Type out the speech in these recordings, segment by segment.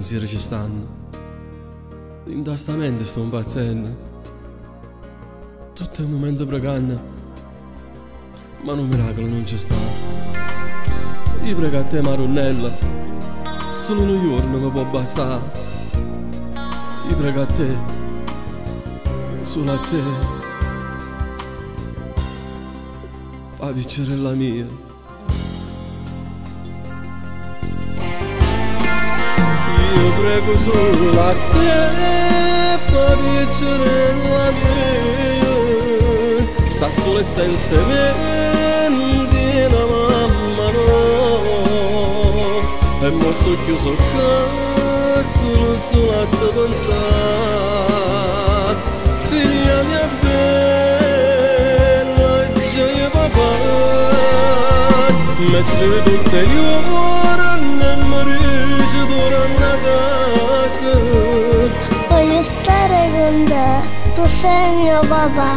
pensieri ci stanno, in testa mente sto impazzendo, tutto è un momento pregando, ma un miracolo non ci sta. Io prego a te Marunnella, solo un giorno mi può bastare. Io prego a te, solo a te, fa vincere la mia. Io prego solo a te, fa vincere la mia. Sta solo e senza me, una mamma no. E mo sto chiuso a cazzo, solo a te pensare. Figlia mia bella, gioia papà, mi scrive tutte le ore e mi dice torna a casa. Voglio stare con te, tu sei mio papà.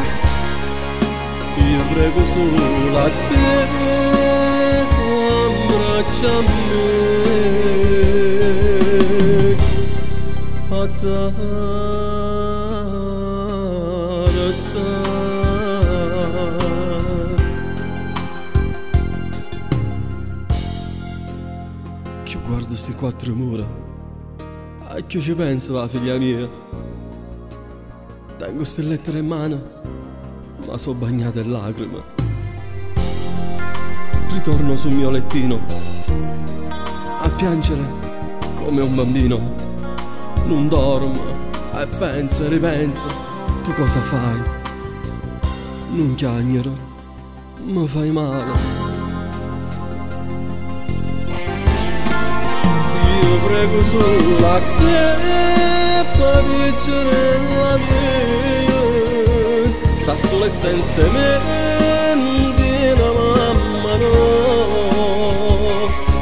Io prego solo a te, tu abbraccia me, a te restare. Che guardo sti quattro mura, a che ci penso la figlia mia. Tengo ste lettere in mano, ma so bagnata in lacrime. Ritorno sul mio lettino a piangere come un bambino. Non dormo e penso e ripenso. Tu cosa fai? Non chiagnero, mi fai male. Io prego solo a te, fa vincere la mia. Sta solo e senza me, una mamma no.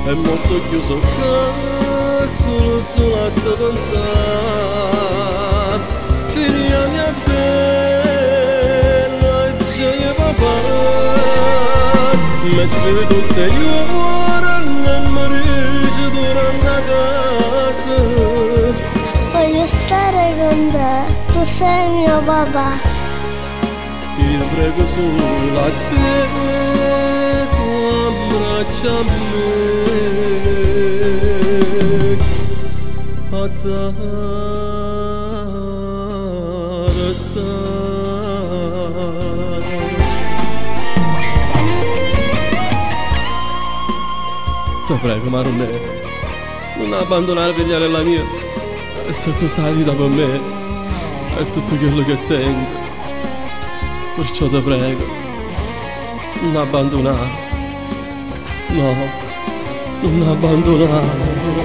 E mo sto chiuso a cazzo, solo a te pensare. Figlia mia bella, gioia papà, mi scrive tutte le ore e mi dice torna a casa. Voglio stare con te, tu sei mio papà. Io prego solo a te, tu abbraccia me, a te restare. Ti prego Marunnella, non abbandonare la figliarella mia, e se tutta la vita per me, è tutto quello che tengo. Perciò ti prego, non abbandonare, no, non abbandonare.